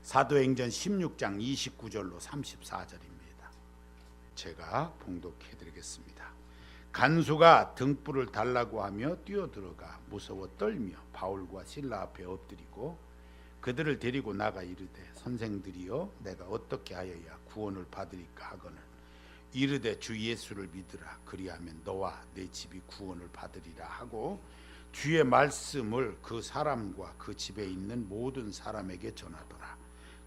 사도행전 16장 29절로 34절입니다. 제가 봉독해 드리겠습니다. 간수가 등불을 달라고 하며 뛰어들어가 무서워 떨며 바울과 실라 앞에 엎드리고 그들을 데리고 나가 이르되 선생들이여 내가 어떻게 하여야 구원을 받으리까 하거늘 이르되 주 예수를 믿으라 그리하면 너와 내 집이 구원을 받으리라 하고 주의 말씀을 그 사람과 그 집에 있는 모든 사람에게 전하더라.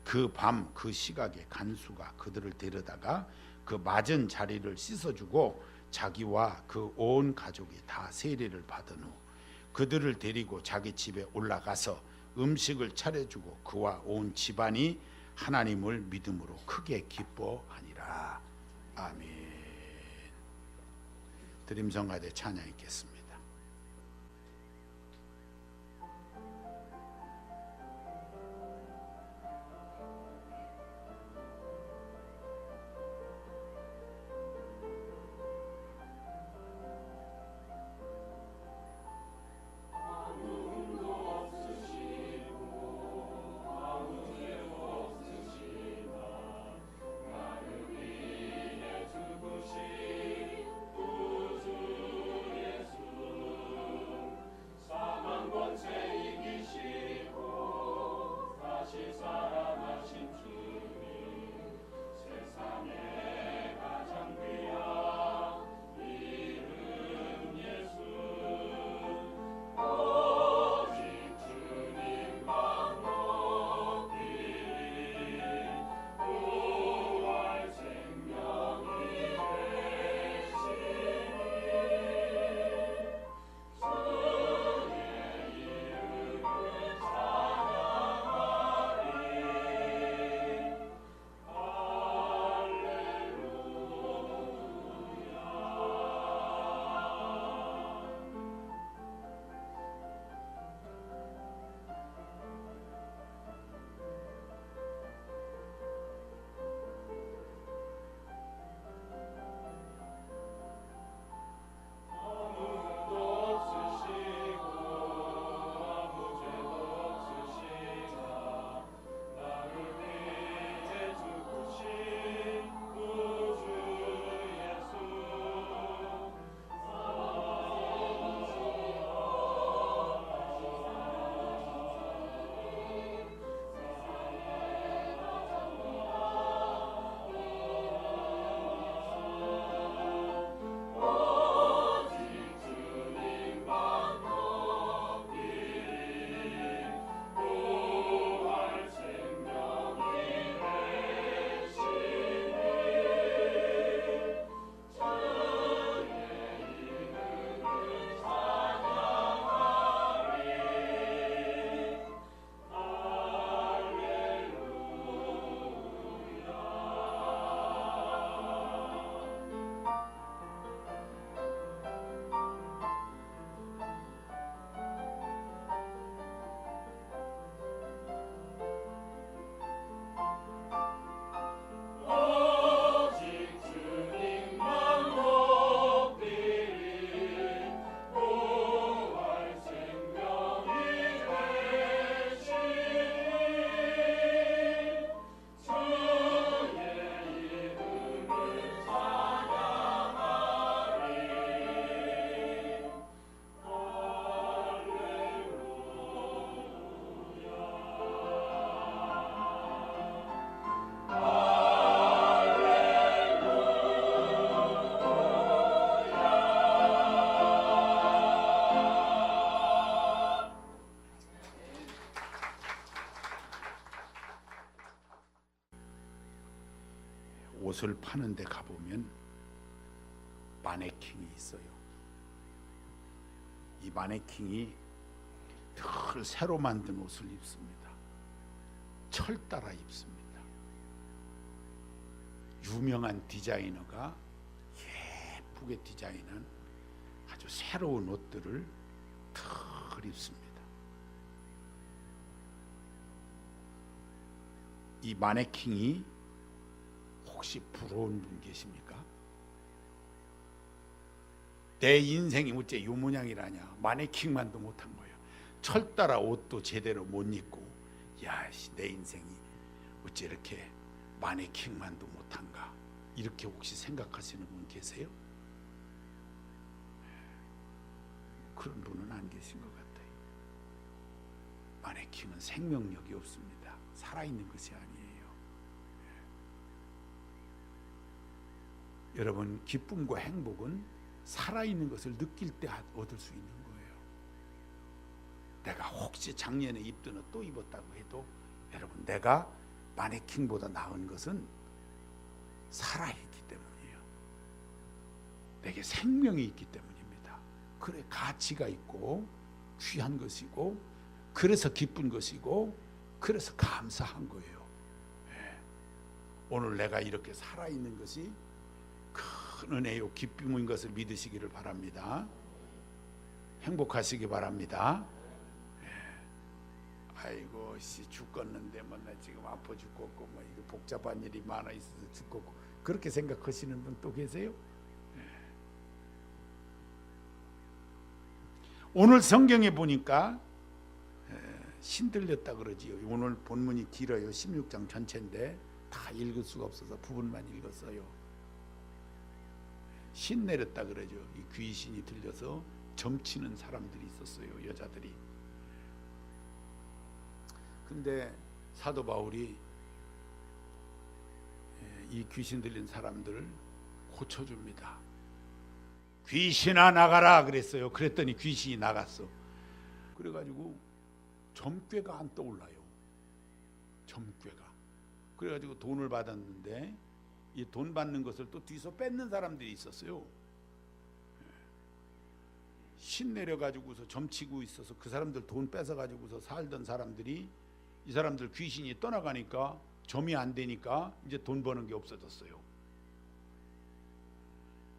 그 밤 그 시각에 간수가 그들을 데려다가 그 맞은 자리를 씻어주고 자기와 그 온 가족이 다 세례를 받은 후 그들을 데리고 자기 집에 올라가서 음식을 차려주고 그와 온 집안이 하나님을 믿음으로 크게 기뻐하니라. 아멘. 드림성가대 찬양 있겠습니다. 옷을 파는 데 가보면 마네킹이 있어요. 이 마네킹이 늘 새로 만든 옷을 입습니다. 철 따라 입습니다. 유명한 디자이너가 예쁘게 디자인한 아주 새로운 옷들을 늘 입습니다. 이 마네킹이 혹시 부러운 분 계십니까? 내 인생이 어째 요 모양이라냐. 마네킹만도 못한 거예요. 철 따라 옷도 제대로 못 입고 야, 내 인생이 어째 이렇게 마네킹만도 못한가, 이렇게 혹시 생각하시는 분 계세요? 그런 분은 안 계신 것 같아요. 마네킹은 생명력이 없습니다. 살아있는 것이 아니에요. 여러분, 기쁨과 행복은 살아있는 것을 느낄 때 얻을 수 있는 거예요. 내가 혹시 작년에 입던 옷 또 입었다고 해도 여러분, 내가 마네킹보다 나은 것은 살아있기 때문이에요. 내게 생명이 있기 때문입니다. 그래, 가치가 있고 귀한 것이고, 그래서 기쁜 것이고, 그래서 감사한 거예요. 오늘 내가 이렇게 살아있는 것이 큰 은혜요 기쁨인 것을 믿으시기를 바랍니다. 행복하시기 바랍니다. 아이고 죽겠는데 뭐 나 지금 아파 죽겠고 뭐 이거 복잡한 일이 많아 있어서 죽겠고, 그렇게 생각하시는 분 또 계세요? 오늘 성경에 보니까 신들렸다 그러지요. 오늘 본문이 길어요. 16장 전체인데 다 읽을 수가 없어서 부분만 읽었어요. 신 내렸다 그러죠. 이 귀신이 들려서 점치는 사람들이 있었어요. 여자들이. 근데 사도 바울이 이 귀신 들린 사람들을 고쳐줍니다. 귀신아 나가라 그랬어요. 그랬더니 귀신이 나갔어. 그래가지고 점괘가 안 떠올라요. 점괘가. 그래가지고 돈을 받았는데 이 돈 받는 것을 또 뒤에서 뺏는 사람들이 있었어요. 신 내려가지고서 점치고 있어서 그 사람들 돈 뺏어가지고서 살던 사람들이, 이 사람들 귀신이 떠나가니까 점이 안 되니까 이제 돈 버는 게 없어졌어요.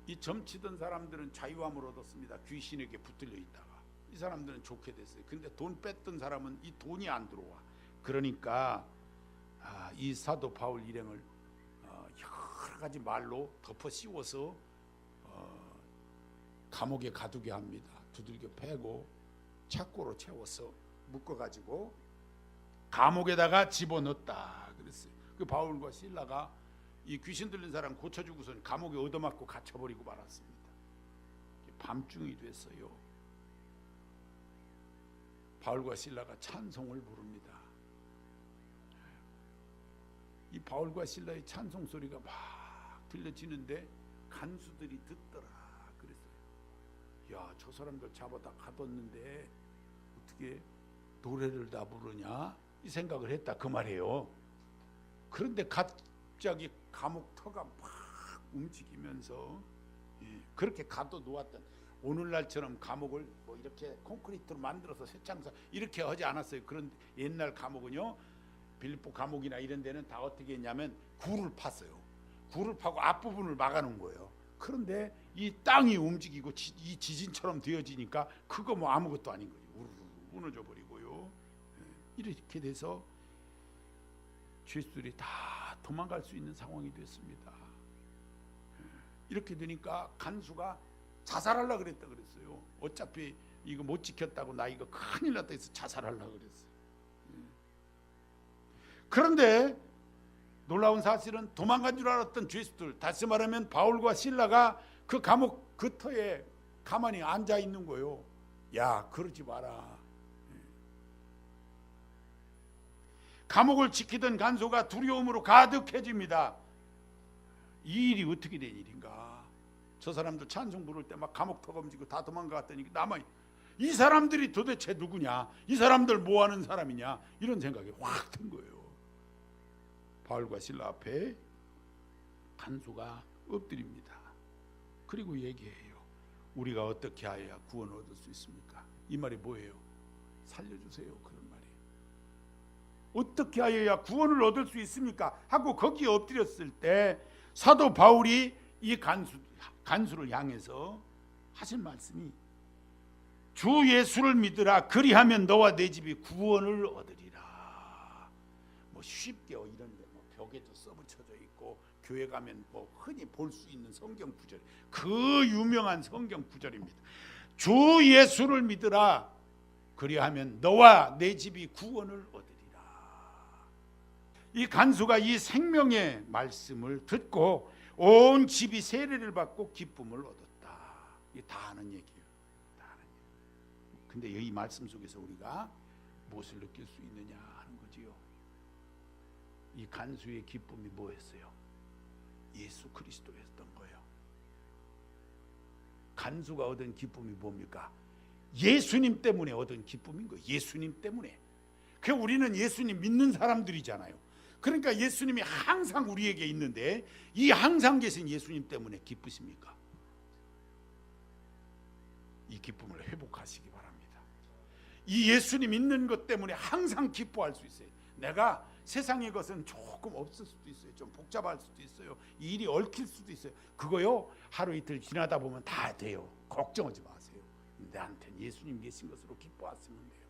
이 점치던 사람들은 자유함을 얻었습니다. 귀신에게 붙들려 있다가. 이 사람들은 좋게 됐어요. 근데 돈 뺐던 사람은 이 돈이 안 들어와. 그러니까 이 사도 바울 일행을 여러 가지 말로 덮어 씌워서 감옥에 가두게 합니다. 두들겨 패고 착고로 채워서 묶어가지고 감옥에다가 집어넣었다 그랬어요. 그 바울과 실라가 이 귀신 들린 사람 고쳐주고선 감옥에 얻어맞고 갇혀버리고 말았습니다. 밤중이 됐어요. 바울과 실라가 찬송을 부릅니다. 이 바울과 실라의 찬송 소리가 막 들려지는데 간수들이 듣더라 그랬어요. 야, 저 사람들 잡아다 가뒀는데 어떻게 노래를 다 부르냐, 이 생각을 했다 그 말이에요. 그런데 갑자기 감옥 터가 막 움직이면서 그렇게 가둬놓았던, 오늘날처럼 감옥을 뭐 이렇게 콘크리트로 만들어서 쇠창사 이렇게 하지 않았어요. 그런 옛날 감옥은요, 빌립보 감옥이나 이런 데는 다 어떻게 했냐면 굴을 팠어요. 굴을 파고 앞부분을 막아놓은 거예요. 그런데 이 땅이 움직이고 이 지진처럼 되어지니까 그거 뭐 아무것도 아닌 거예요. 우르르 무너져 버리고요. 이렇게 돼서 죄수들이 다 도망갈 수 있는 상황이 됐습니다. 이렇게 되니까 간수가 자살하려고 그랬다 그랬어요. 어차피 이거 못 지켰다고 나 이거 큰일 났다 해서 자살하려고 그랬어요. 그런데 놀라운 사실은 도망간 줄 알았던 죄수들, 다시 말하면 바울과 실라가 그 감옥 그 터에 가만히 앉아 있는 거예요. 야, 그러지 마라. 감옥을 지키던 간수가 두려움으로 가득해집니다. 이 일이 어떻게 된 일인가? 저 사람들 찬송 부를 때 막 감옥 터가 움직이고 다 도망갔더니 남아, 이 사람들이 도대체 누구냐? 이 사람들 뭐 하는 사람이냐? 이런 생각이 확 든 거예요. 바울과 실라 앞에 간수가 엎드립니다. 그리고 얘기해요. 우리가 어떻게 하여야 구원을 얻을 수 있습니까? 이 말이 뭐예요? 살려주세요. 그런 말이에요. 어떻게 하여야 구원을 얻을 수 있습니까? 하고 거기에 엎드렸을 때 사도 바울이 이 간수를 향해서 하신 말씀이, 주 예수를 믿으라. 그리하면 너와 내 집이 구원을 얻으리라. 뭐 쉽게 이런 데 뭐 벽에도 써붙여져 있고 교회 가면 뭐 흔히 볼 수 있는 성경 구절, 그 유명한 성경 구절입니다. 주 예수를 믿으라. 그리하면 너와 내 집이 구원을 얻으리라. 이 간수가 이 생명의 말씀을 듣고 온 집이 세례를 받고 기쁨을 얻었다. 이게 다 아는 얘기예요. 다 아는 얘기. 근데 이 말씀 속에서 우리가 무엇을 느낄 수 있느냐 하는 거지요. 이 간수의 기쁨이 뭐였어요? 예수 그리스도였던 거예요. 간수가 얻은 기쁨이 뭡니까? 예수님 때문에 얻은 기쁨인 거예요. 예수님 때문에. 그 우리는 예수님 믿는 사람들이잖아요. 그러니까 예수님이 항상 우리에게 있는데 이 항상 계신 예수님 때문에 기쁘십니까? 이 기쁨을 회복하시기 바랍니다. 이 예수님 있는 것 때문에 항상 기뻐할 수 있어요. 내가 세상의 것은 조금 없을 수도 있어요. 좀 복잡할 수도 있어요. 일이 얽힐 수도 있어요. 그거요 하루 이틀 지나다 보면 다 돼요. 걱정하지 마세요. 나한테는 예수님 계신 것으로 기뻐하시면 돼요.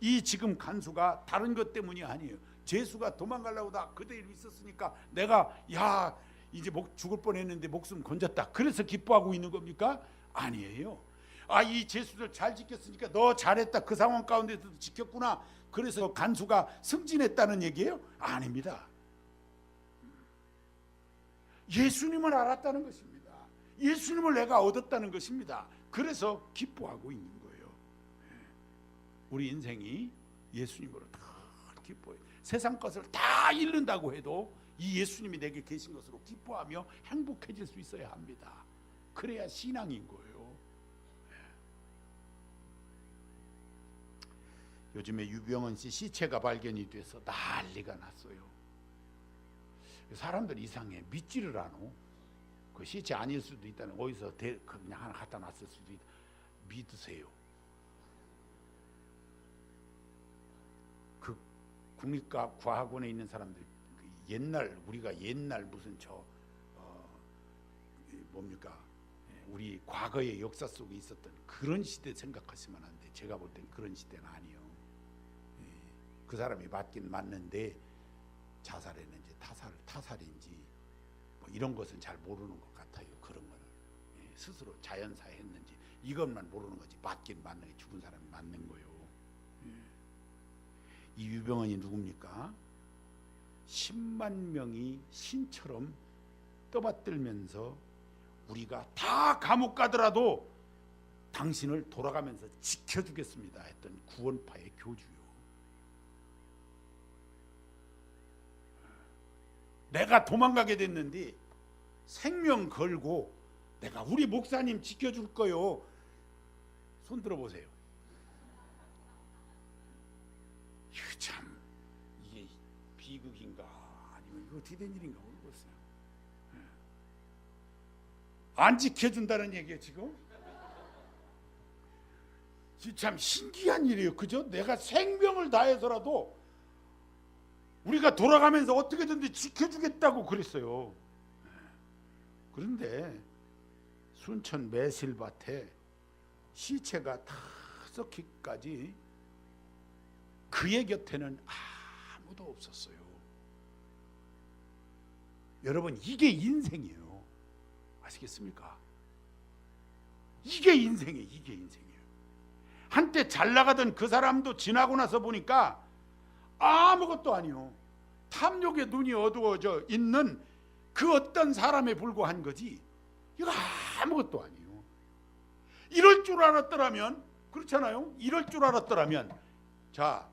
이 지금 간수가 다른 것 때문이 아니에요. 제수가 도망가려고 다 그대로 있었으니까 내가 이제 죽을 뻔했는데 목숨 건졌다. 그래서 기뻐하고 있는 겁니까? 아니에요. 이 제수들 잘 지켰으니까 너 잘했다. 그 상황 가운데서도 지켰구나. 그래서 간수가 승진했다는 얘기예요? 아닙니다. 예수님을 알았다는 것입니다. 예수님을 내가 얻었다는 것입니다. 그래서 기뻐하고 있는 거예요. 우리 인생이 예수님으로 다 기뻐해요. 세상 것을 다 잃는다고 해도 이 예수님이 내게 계신 것으로 기뻐하며 행복해질 수 있어야 합니다. 그래야 신앙인 거예요. 요즘에 유병헌 씨 시체가 발견이 돼서 난리가 났어요. 사람들 이상해. 믿지를 않아. 그 시체 아닐 수도 있다는, 어디서 그냥 하나 갖다 놨을 수도 있다. 믿으세요. 그 국립과학원에 있는 사람들, 옛날 우리가 옛날 무슨 뭡니까? 우리 과거의 역사 속에 있었던 그런 시대 생각하시면 안 돼. 제가 볼 땐 그런 시대는 아니요. 그 사람이 맞긴 맞는데 자살했는지 타살인지 뭐 이런 것은 잘 모르는 것 같아요. 그런 거는 스스로 자연사했는지 이것만 모르는 거지. 맞긴 맞는 게 죽은 사람이 맞는 거요. 이 유병헌이 누굽니까? 10만 명이 신처럼 떠받들면서 우리가 다 감옥 가더라도 당신을 돌아가면서 지켜주겠습니다 했던 구원파의 교주요. 내가 도망가게 됐는데 생명 걸고 내가 우리 목사님 지켜줄 거요. 손 들어보세요. 참 이게 비극인가 아니면 이거 어떻게 된 일인가 모르겠어요. 안 지켜준다는 얘기예요 지금. 참 신기한 일이에요. 그죠? 내가 생명을 다해서라도 우리가 돌아가면서 어떻게든지 지켜주겠다고 그랬어요. 그런데 순천 매실밭에 시체가 다 썩기까지 그의 곁에는 아무도 없었어요. 여러분, 이게 인생이에요. 아시겠습니까? 이게 인생이에요. 이게 인생이에요. 한때 잘 나가던 그 사람도 지나고 나서 보니까 아무것도 아니요. 탐욕의 눈이 어두워져 있는 그 어떤 사람에 불과한 거지 이거 아무것도 아니에요. 이럴 줄 알았더라면, 그렇잖아요. 이럴 줄 알았더라면, 자,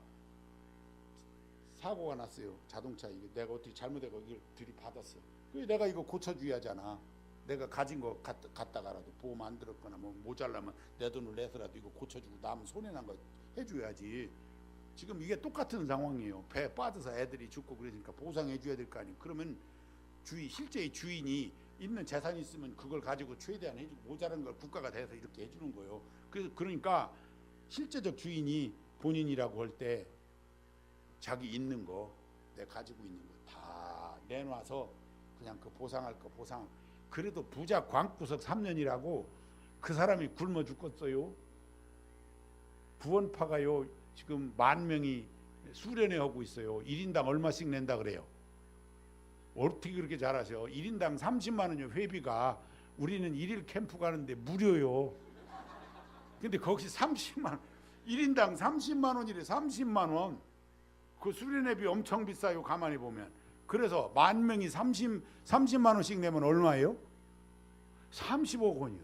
사고가 났어요. 자동차 이게 내가 어떻게 잘못해서 이걸 들이받았어. 그래 내가 이거 고쳐줘야잖아. 내가 가진 거 갖다가라도 보험 안 들었거나 뭐 모자라면 내 돈을 내서라도 이거 고쳐주고 남 손해난 거 해줘야지. 지금 이게 똑같은 상황이에요. 배에 빠져서 애들이 죽고 그러니까 보상해 줘야 될 거 아니에요. 그러면 실제의 주인이 있는 재산이 있으면 그걸 가지고 최대한 해주고 모자란 걸 국가가 대서 이렇게 해주는 거예요. 그러니까 실제적 주인이 본인이라고 할 때 자기 있는 거, 내 가지고 있는 거 다 내놔서 그냥 그 보상할 거 보상. 그래도 부자 광구석 3년이라고 그 사람이 굶어 죽겠어요. 구원파가요 지금 10,000명이 수련회 하고 있어요. 1인당 얼마씩 낸다 그래요? 어떻게 그렇게 잘하셔? 1인당 30만 원이요. 회비가. 우리는 1일 캠프 가는데 무료요. 근데 거기서 30만 원, 1인당 30만 원이래. 30만 원. 그 수련회비 엄청 비싸요. 가만히 보면. 그래서 10,000명이 30만 원씩 내면 얼마예요? 30억 원이요.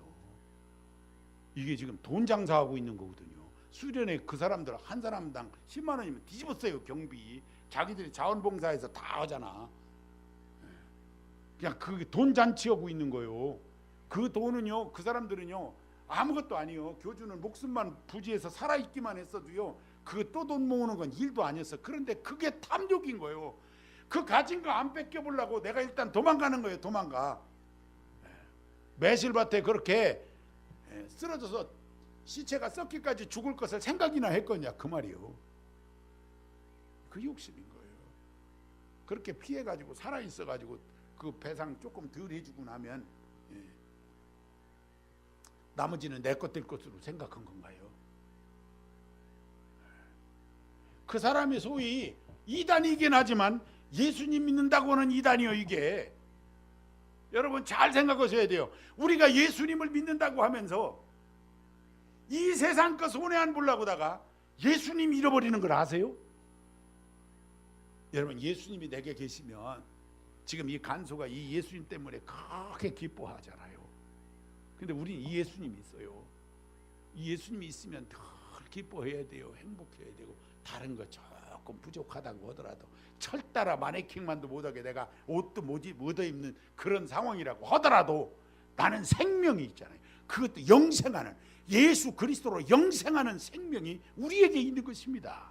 이게 지금 돈 장사하고 있는 거거든요. 수련회 그 사람들 한 사람당 10만 원이면 뒤집었어요. 경비 자기들이 자원봉사해서 다 하잖아. 그냥 그게 돈 잔치하고 있는 거예요. 그 돈은요, 그 사람들은요 아무것도 아니요. 교주는 목숨만 부지해서 살아있기만 했어도요, 그 또 돈 모으는 건 일도 아니었어. 그런데 그게 탐욕인 거예요. 그 가진 거 안 뺏겨보려고 내가 일단 도망가는 거예요. 도망가. 매실밭에 그렇게 쓰러져서 시체가 썩기까지 죽을 것을 생각이나 했거냐 그 말이요. 그 욕심인 거예요. 그렇게 피해가지고 살아있어가지고 그 배상 조금 덜 해주고 나면 나머지는 내 것 될 것으로 생각한 건가요? 그 사람이 소위 이단이긴 하지만 예수님 믿는다고 하는 이단이요. 이게 여러분 잘 생각하셔야 돼요. 우리가 예수님을 믿는다고 하면서 이 세상 거 손해 안 보려고다가 예수님 잃어버리는 걸 아세요? 여러분 예수님이 내게 계시면 지금 이 간소가 이 예수님 때문에 크게 기뻐하잖아요. 근데 우리는 이 예수님이 있어요. 이 예수님이 있으면 더 기뻐해야 돼요. 행복해야 되고 다른 거 조금 부족하다고 하더라도 철따라 마네킹만도 못하게 내가 옷도 못 입는 그런 상황이라고 하더라도 나는 생명이 있잖아요. 그것도 영생하는 예수 그리스도로 영생하는 생명이 우리에게 있는 것입니다.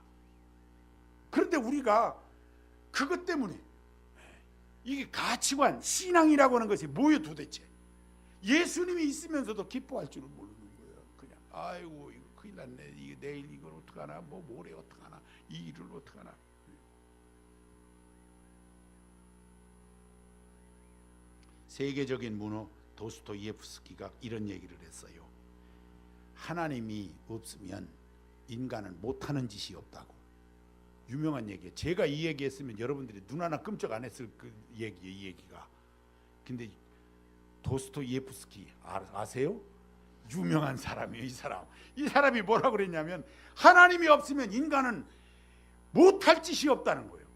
그런데 우리가 그것 때문에 이게 가치관, 신앙이라고 하는 것이 뭐예요 도대체? 예수님이 있으면서도 기뻐할 줄은 모르는 거예요. 그냥 아이고 이거 큰일 났네. 이게 내일 이걸 어떡하나, 뭐 모레 어떡하나, 이 일을 어떡하나. 세계적인 문호 도스토예프스키가 이런 얘기를 했어요. 하나님이 없으면 인간은 못하는 짓이 없다고. 유명한 얘기예요. 제가 이 얘기했으면 여러분들이 눈 하나 끔찍 안 했을 그 얘기예요. 이 얘기가. 근데 도스토예프스키 아세요? 유명한 사람이에요. 이 사람이 뭐라고 그랬냐면 하나님이 없으면 인간은 못할 짓이 없다는 거예요.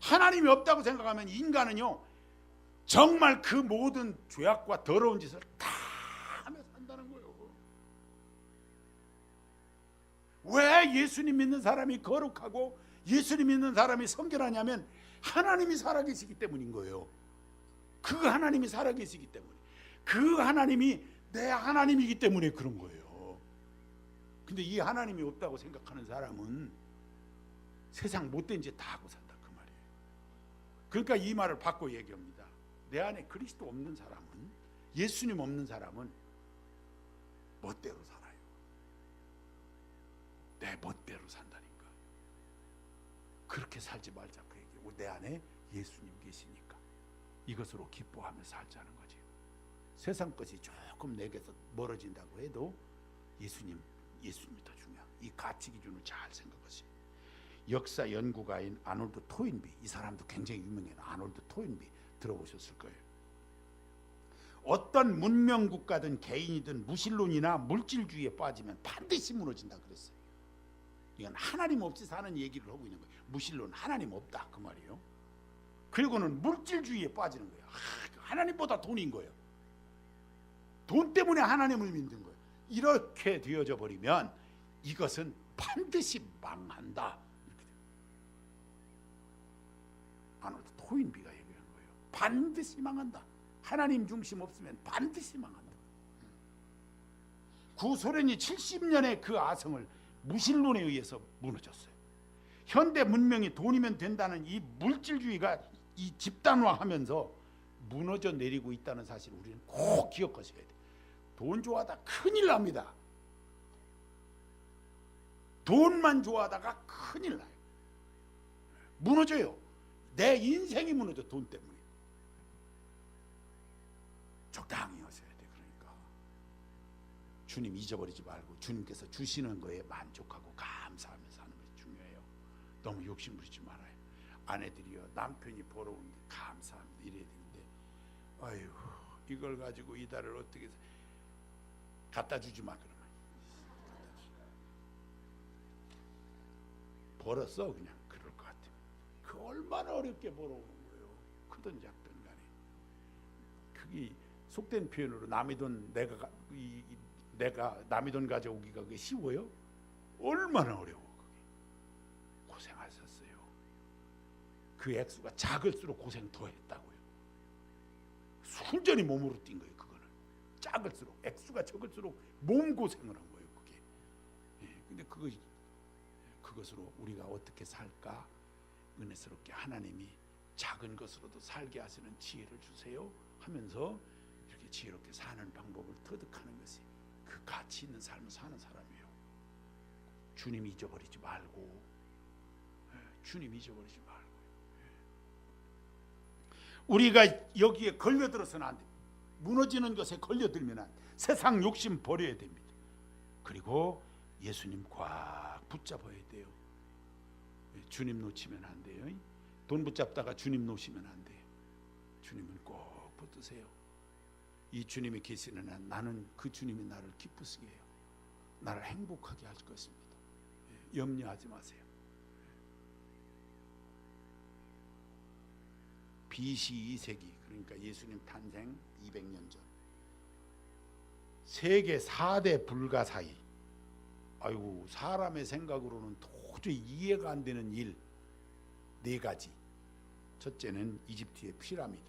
하나님이 없다고 생각하면 인간은요 정말 그 모든 죄악과 더러운 짓을 다 하며 산다는 거예요. 왜 예수님 믿는 사람이 거룩하고 예수님 믿는 사람이 성결하냐면 하나님이 살아계시기 때문인 거예요. 그 하나님이 살아계시기 때문에, 그 하나님이 내 하나님이기 때문에 그런 거예요. 근데 이 하나님이 없다고 생각하는 사람은 세상 못된 짓 다 하고 산다 그 말이에요. 그러니까 이 말을 바꿔 얘기합니다. 내 안에 그리스도 없는 사람은, 예수님 없는 사람은 멋대로 살아요. 내 멋대로 산다니까. 그렇게 살지 말자 그 얘기예요. 내 안에 예수님 계시니까 이것으로 기뻐하며 살자는 거지. 세상 것이 조금 내게서 멀어진다고 해도 예수님이 더 중요한. 이 가치 기준을 잘 생각하세요. 역사 연구가인 아놀드 토인비, 이 사람도 굉장히 유명해요. 아놀드 토인비 들어보셨을 거예요. 어떤 문명 국가든 개인이든 무신론이나 물질주의에 빠지면 반드시 무너진다 그랬어요. 이건 하나님 없이 사는 얘기를 하고 있는 거예요. 무신론, 하나님 없다 그 말이에요. 그리고는 물질주의에 빠지는 거예요. 하나님보다 돈인 거예요. 돈 때문에 하나님을 믿는 거예요. 이렇게 되어져 버리면 이것은 반드시 망한다. 이렇게 돼요. 아놀드 토인비가 얘기한 거예요. 반드시 망한다. 하나님 중심 없으면 반드시 망한다. 구소련이 70년의 그 아성을 무신론에 의해서 무너졌어요. 현대 문명이 돈이면 된다는 이 물질주의가 이 집단화하면서 무너져 내리고 있다는 사실을 우리는 꼭 기억하셔야 돼요. 돈 좋아하다 큰일 납니다. 돈만 좋아하다가 큰일 나요. 무너져요. 내 인생이 무너져 돈 때문에. 적당히 하셔야 돼. 그러니까 주님 잊어버리지 말고 주님께서 주시는 거에 만족하고 감사하면서 사는 것이 중요해요. 너무 욕심 부리지 말아요. 아내들이요 남편이 벌어오는데 감사합니다 이래야 되는데 아유 이걸 가지고 이달을 어떻게 갖다 주지 마 그러면 벌었어. 그냥 그럴 것 같아요. 그 얼마나 어렵게 벌어오는 거예요. 크든 작든 간에. 그게 속된 표현으로 남의 돈 내가 남의 돈 가져오기가 그게 쉬워요? 얼마나 어려워. 그게 고생하셨어요. 그 액수가 작을수록 고생 더 했다고요. 순전히 몸으로 뛴 거예요. 그거는 작을수록, 액수가 적을수록 몸 고생을 한 거예요. 그게. 근데 그것으로 우리가 어떻게 살까? 은혜스럽게 하나님이 작은 것으로도 살게 하시는 지혜를 주세요 하면서 이렇게 지혜롭게 사는 방법을 터득하는 것이 그 가치 있는 삶을 사는 사람이에요. 주님 잊어버리지 말고, 주님 잊어버리지 말고. 우리가 여기에 걸려들어서는 안 돼. 무너지는 것에 걸려들면 안 돼. 세상 욕심 버려야 됩니다. 그리고 예수님 꽉 붙잡아야 돼요. 주님 놓치면 안 돼요. 돈 붙잡다가 주님 놓으시면 안 돼요. 주님은 꼭 붙드세요. 이 주님이 계시는 한 나는 그 주님이 나를 기쁘시게 해요. 나를 행복하게 할 것입니다. 염려하지 마세요. BC 2세기, 그러니까 예수님 탄생 200년 전, 세계 4대 불가사의, 아이고 사람의 생각으로는 도저히 이해가 안 되는 일 4가지. 첫째는 이집트의 피라미드.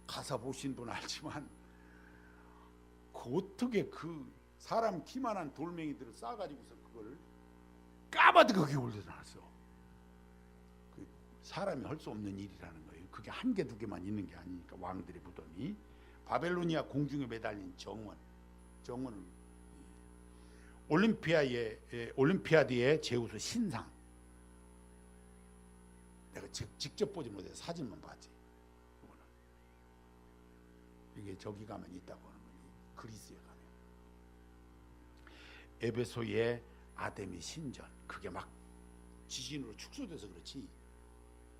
가서 보신 분 알지만 어떻게 그 사람 키만한 돌멩이들을 싸가지고서 그걸 까마득 거기 올려놨어. 그 사람이 할 수 없는 일이라는 거예요. 그게 1개, 2개만 있는 게 아니니까. 왕들의 무덤이 바벨로니아 공중에 매달린 정원을 올림피아드의 제우스 신상. 내가 직접 보지 못해서 사진만 봤지. 이게 저기 가면 있다고 하는 거니, 그리스에 가면. 에베소의 아데미 신전, 그게 막 지진으로 축소돼서 그렇지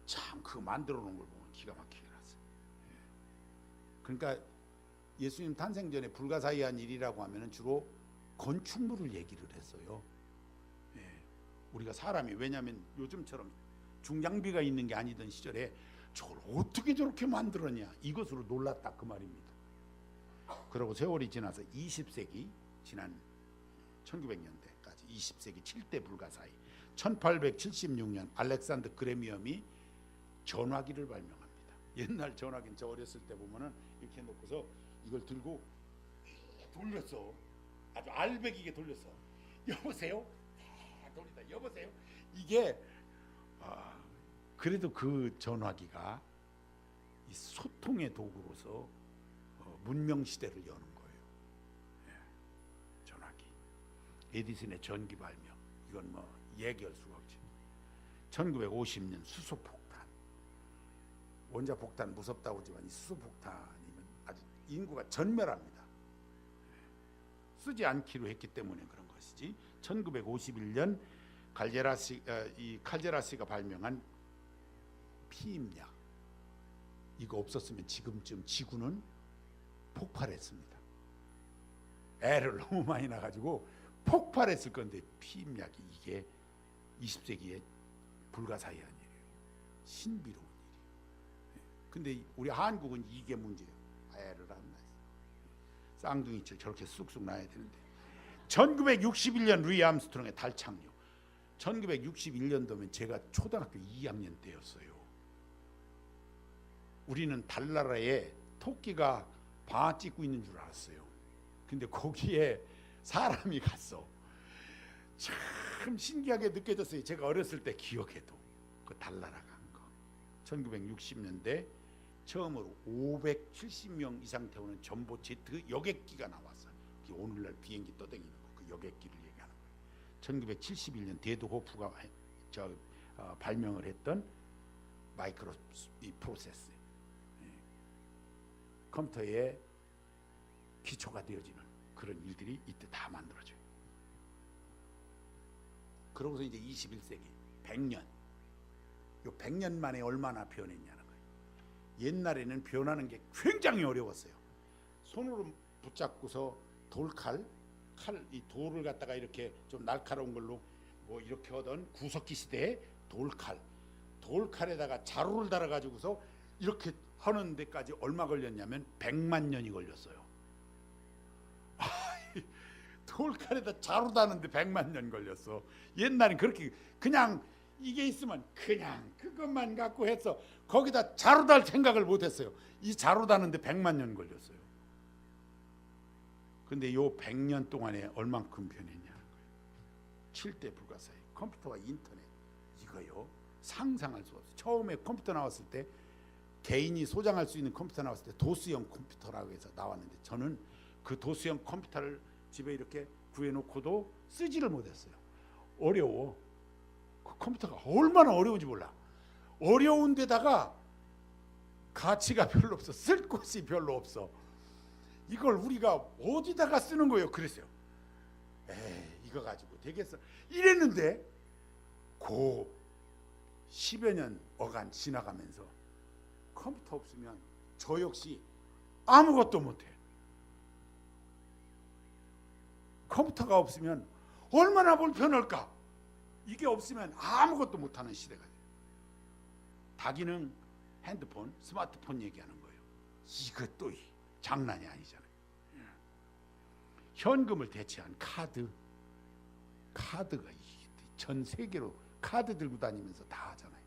참 그거 만들어 놓은 걸 보면 기가 막히게 났어요. 그러니까 예수님 탄생 전에 불가사의한 일이라고 하면은 주로 건축물을 얘기를 했어요. 우리가 사람이, 왜냐하면 요즘처럼 중장비가 있는 게 아니던 시절에 저걸 어떻게 저렇게 만들었냐, 이것으로 놀랐다 그 말입니다. 그리고 세월이 지나서 20세기, 지난 1900년대까지 20세기 7대 불가사의, 1876년 알렉산더 그레미엄이 전화기를 발명합니다. 옛날 전화기는 저 어렸을 때 보면은 이렇게 놓고서 이걸 들고 돌렸어. 아주 알배기게 돌렸어. 여보세요? 돌리다 여보세요? 이게 그래도 그 전화기가 이 소통의 도구로서 문명 시대를 여는 거예요. 전화기. 에디슨의 전기 발명, 이건 뭐 얘기할 수가 없지. 1950년 수소폭탄. 원자폭탄 무섭다고 하지만 이 수소폭탄이면 아주 인구가 전멸합니다. 쓰지 않기로 했기 때문에 그런 것이지. 1951년 칼제라시가 발명한 피임약, 이거 없었으면 지금쯤 지구는 폭발했습니다. 애를 너무 많이 나가지고 폭발했을 건데, 피임약이 이게 20세기에 불가사의한 일이에요. 신비로운 일이에요. 근데 우리 한국은 이게 문제예요. 애를 안 낳아요. 쌍둥이처럼 저렇게 쑥쑥 나야 되는데. 1961년 루이 암스트롱의 달 착륙. 1961년도면 제가 초등학교 2학년 때였어요. 우리는 달나라에 토끼가 방아 찍고 있는 줄 알았어요. 근데 거기에 사람이 갔어. 참 신기하게 느껴졌어요. 제가 어렸을 때 기억해도 그 달나라 간 거. 1960년대 처음으로 570명 이상 태우는 전보 제트 여객기가 나왔어요. 오늘날 비행기 떠다니는 거, 그 여객기를 얘기하는 거예요. 1971년 데드 호프가 발명을 했던 마이크로 프로세스, 컴퓨터의 기초가 되어지는 그런 일들이 이때 다 만들어져요. 그러고서 이제 21세기 100년, 요 100년 만에 얼마나 변했냐는 거예요. 옛날에는 변하는 게 굉장히 어려웠어요. 손으로 붙잡고서 이 돌을 갖다가 이렇게 좀 날카로운 걸로 뭐 이렇게 하던 구석기 시대에 돌칼에다가 자루를 달아가지고서 이렇게 하는 데까지 얼마 걸렸냐면 100만 년이 걸렸어요. 돌칼에다 자루 다는데 100만 년 걸렸어. 옛날엔 그렇게 그냥 이게 있으면 그냥 그것만 갖고 해서 거기다 자루 달 생각을 못했어요. 이 자루 다는데 100만 년 걸렸어요. 근데 요 100년 동안에 얼만큼 변했냐는 거예요. 7대 불가사의 컴퓨터와 인터넷, 이거요 상상할 수 없어요. 처음에 컴퓨터 나왔을 때, 개인이 소장할 수 있는 컴퓨터 나왔을 때 도스형 컴퓨터라고 해서 나왔는데, 저는 그 도스형 컴퓨터를 집에 이렇게 구해놓고도 쓰지를 못했어요. 어려워. 그 컴퓨터가 얼마나 어려운지 몰라. 어려운 데다가 가치가 별로 없어. 쓸 곳이 별로 없어. 이걸 우리가 어디다가 쓰는 거예요? 그랬어요. 이거 가지고 되겠어 이랬는데, 고 10여 년 어간 지나가면서 컴퓨터 없으면 저 역시 아무것도 못해. 컴퓨터가 없으면 얼마나 불편할까. 이게 없으면 아무것도 못하는 시대가 돼요. 다기능 핸드폰, 스마트폰 얘기하는 거예요. 이것도 장난이 아니잖아요. 현금을 대체한 카드가 전 세계로 카드 들고 다니면서 다 하잖아요.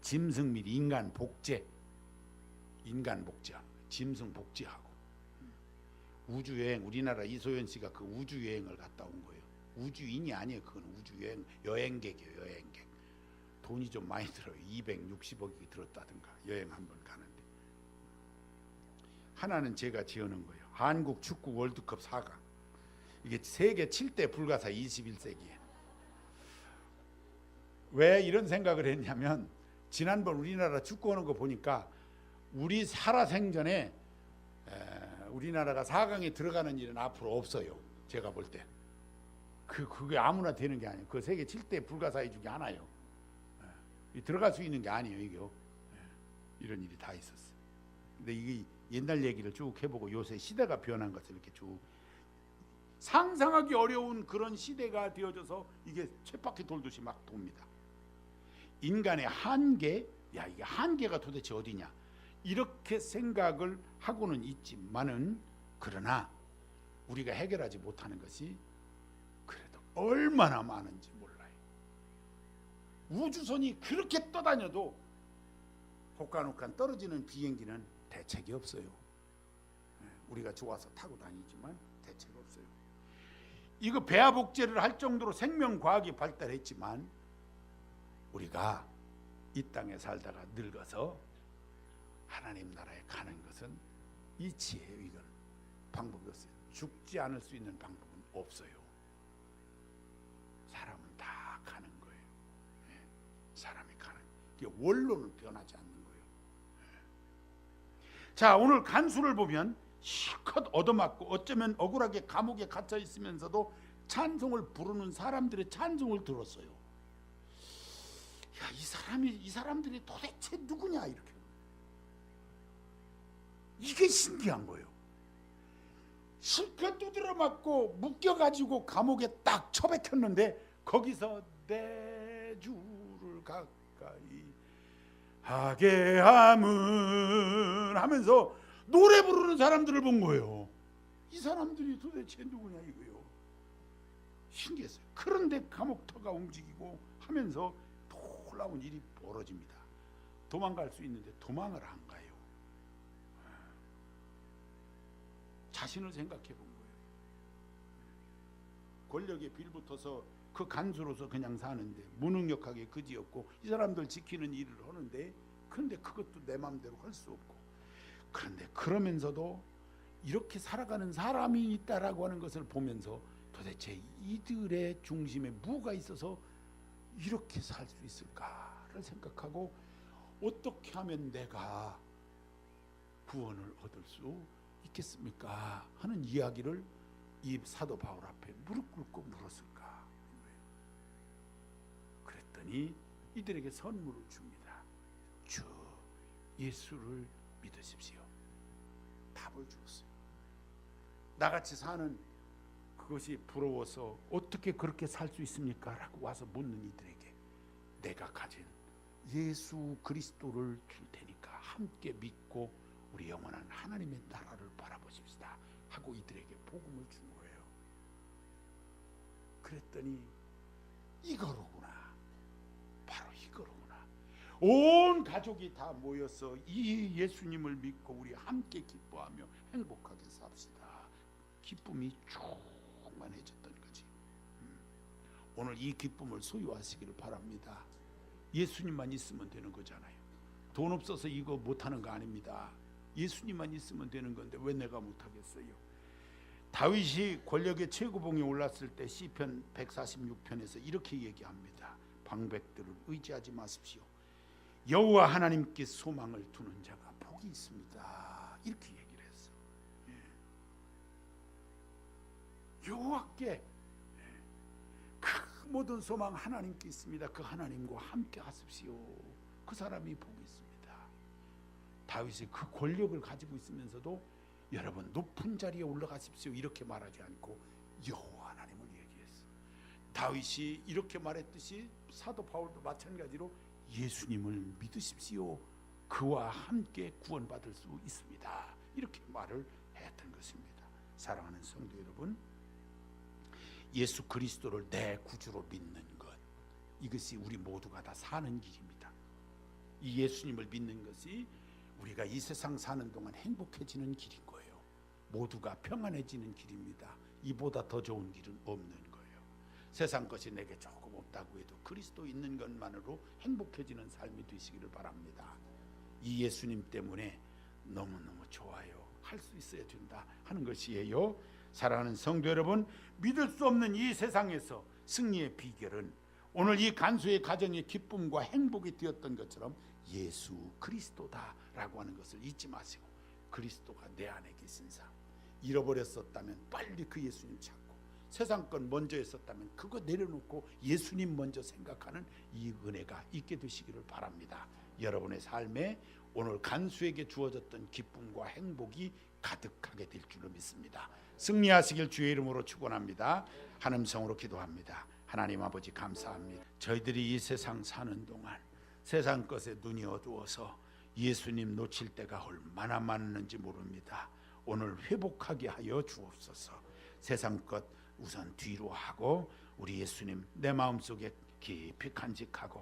짐승 및 인간 복제하는 거예요. 짐승 복제하고. 우주여행, 우리나라 이소연 씨가 그 우주여행을 갔다 온 거예요. 우주인이 아니에요. 그건 우주여행, 여행객이에요. 여행객. 돈이 좀 많이 들어요. 260억이 들었다든가, 여행 한 번 가는데. 하나는 제가 지어놓은 거예요. 한국 축구 월드컵 4강. 이게 세계 7대 불가사 21세기에. 왜 이런 생각을 했냐면, 지난번 우리나라 축구 하는 거 보니까 우리 살아생전에 우리나라가 4강에 들어가는 일은 앞으로 없어요. 제가 볼 때. 그게 아무나 되는 게 아니에요. 그 세계 7대 불가사의 중에 하나예요. 들어갈 수 있는 게 아니에요. 이게 이런 일이 다 있었어요. 근데 이게 옛날 얘기를 쭉 해보고 요새 시대가 변한 것을 이렇게 쭉 상상하기 어려운 그런 시대가 되어져서 이게 쳇바퀴 돌듯이 막 돕니다. 인간의 한계, 야 이게 한계가 도대체 어디냐, 이렇게 생각을 하고는 있지만은, 그러나 우리가 해결하지 못하는 것이 그래도 얼마나 많은지 몰라요. 우주선이 그렇게 떠다녀도 혹간혹간 떨어지는 비행기는 대책이 없어요. 우리가 좋아서 타고 다니지만 대책이 없어요. 이거 배아 복제를 할 정도로 생명과학이 발달했지만 우리가 이 땅에 살다가 늙어서 하나님 나라에 가는 것은 이치예요. 이건 방법이 없어요. 죽지 않을 수 있는 방법은 없어요. 사람은 다 가는 거예요. 사람이 가는, 이게 원론은 변하지 않는 거예요. 자, 오늘 간수를 보면 실컷 얻어맞고 어쩌면 억울하게 감옥에 갇혀 있으면서도 찬송을 부르는 사람들의 찬송을 들었어요. 야, 이 사람들이 도대체 누구냐, 이렇게. 이게 신기한 거예요. 실컷 두드려 맞고 묶여가지고 감옥에 딱 처박혔는데 거기서 내 주를 가까이 하게 함은 하면서 노래 부르는 사람들을 본 거예요. 이 사람들이 도대체 누구냐 이거요. 신기했어요. 그런데 감옥터가 움직이고 하면서 놀라운 일이 벌어집니다. 도망갈 수 있는데 도망을 안 가요. 자신을 생각해 본 거예요. 권력에 빌붙어서 그 간수로서 그냥 사는데 무능력하게 그지없고 이 사람들 지키는 일을 하는데, 그런데 그것도 내 마음대로 할 수 없고, 그런데 그러면서도 이렇게 살아가는 사람이 있다라고 하는 것을 보면서 도대체 이들의 중심에 뭐가 있어서 이렇게 살 수 있을까를 생각하고, 어떻게 하면 내가 구원을 얻을 수 있겠습니까 하는 이야기를 이 사도 바울 앞에 무릎 꿇고 물었을까. 그랬더니 이들에게 선물을 줍니다. 주 예수를 믿으십시오. 답을 주었어요. 나같이 사는 그 그것이 부러워서 어떻게 그렇게 살 수 있습니까? 라고 와서 묻는 이들에게 내가 가진 예수 그리스도를 줄 테니까 함께 믿고 우리 영원한 하나님의 나라를 바라보십시다 하고 이들에게 복음을 준 거예요. 그랬더니 이거로구나, 바로 이거로구나. 온 가족이 다 모여서 이 예수님을 믿고 우리 함께 기뻐하며 행복하게 삽시다. 기쁨이 충만해졌던 거지. 오늘 이 기쁨을 소유하시기를 바랍니다. 예수님만 있으면 되는 거잖아요. 돈 없어서 이거 못하는 거 아닙니다. 예수님만 있으면 되는 건데 왜 내가 못하겠어요? 다윗이 권력의 최고봉에 올랐을 때 시편 146편에서 이렇게 얘기합니다. 방백들을 의지하지 마십시오. 여호와 하나님께 소망을 두는 자가 복이 있습니다. 이렇게 얘기를 했어. 여호와께 그 모든 소망 하나님께 있습니다. 그 하나님과 함께 하십시오. 그 사람이 복이 있습니다. 다윗이 그 권력을 가지고 있으면서도 여러분 높은 자리에 올라가십시오 이렇게 말하지 않고 여호와 하나님을 얘기했어. 다윗이 이렇게 말했듯이 사도 바울도 마찬가지로 예수님을 믿으십시오. 그와 함께 구원받을 수 있습니다. 이렇게 말을 했던 것입니다. 사랑하는 성도 여러분, 예수 그리스도를 내 구주로 믿는 것, 이것이 우리 모두가 다 사는 길입니다. 이 예수님을 믿는 것이 우리가 이 세상 사는 동안 행복해지는 길인 거예요. 모두가 평안해지는 길입니다. 이보다 더 좋은 길은 없는 거예요. 세상 것이 내게 조금 없다고 해도 그리스도 있는 것만으로 행복해지는 삶이 되시기를 바랍니다. 이 예수님 때문에 너무너무 좋아요, 할 수 있어야 된다 하는 것이에요. 사랑하는 성도 여러분, 믿을 수 없는 이 세상에서 승리의 비결은 오늘 이 간수의 가정의 기쁨과 행복이 되었던 것처럼 예수 그리스도다라고 하는 것을 잊지 마시고, 그리스도가 내 안에 계신 삶, 잃어버렸었다면 빨리 그 예수님 찾고, 세상 건 먼저 했었다면 그거 내려놓고 예수님 먼저 생각하는 이 은혜가 있게 되시기를 바랍니다. 여러분의 삶에 오늘 간수에게 주어졌던 기쁨과 행복이 가득하게 될 줄로 믿습니다. 승리하시길 주의 이름으로 축원합니다. 하나님 성으로 기도합니다. 하나님 아버지 감사합니다. 저희들이 이 세상 사는 동안 세상 것에 눈이 어두워서 예수님 놓칠 때가 얼마나 많았는지 모릅니다. 오늘 회복하게 하여 주옵소서. 세상 것 우선 뒤로 하고 우리 예수님 내 마음속에 깊이 간직하고,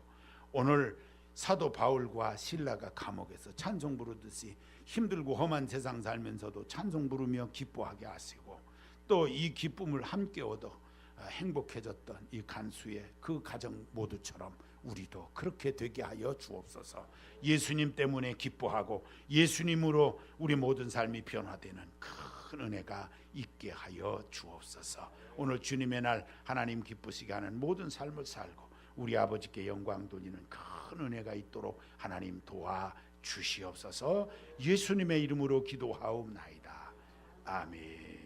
오늘 사도 바울과 실라가 감옥에서 찬송 부르듯이 힘들고 험한 세상 살면서도 찬송 부르며 기뻐하게 하시고, 또 이 기쁨을 함께 얻어 행복해졌던 이 간수의 그 가정 모두처럼 우리도 그렇게 되게 하여 주옵소서. 예수님 때문에 기뻐하고 예수님으로 우리 모든 삶이 변화되는 큰 은혜가 있게 하여 주옵소서. 오늘 주님의 날 하나님 기쁘시게 하는 모든 삶을 살고 우리 아버지께 영광 돌리는 큰 은혜가 있도록 하나님 도와 주시옵소서. 예수님의 이름으로 기도하옵나이다. 아멘.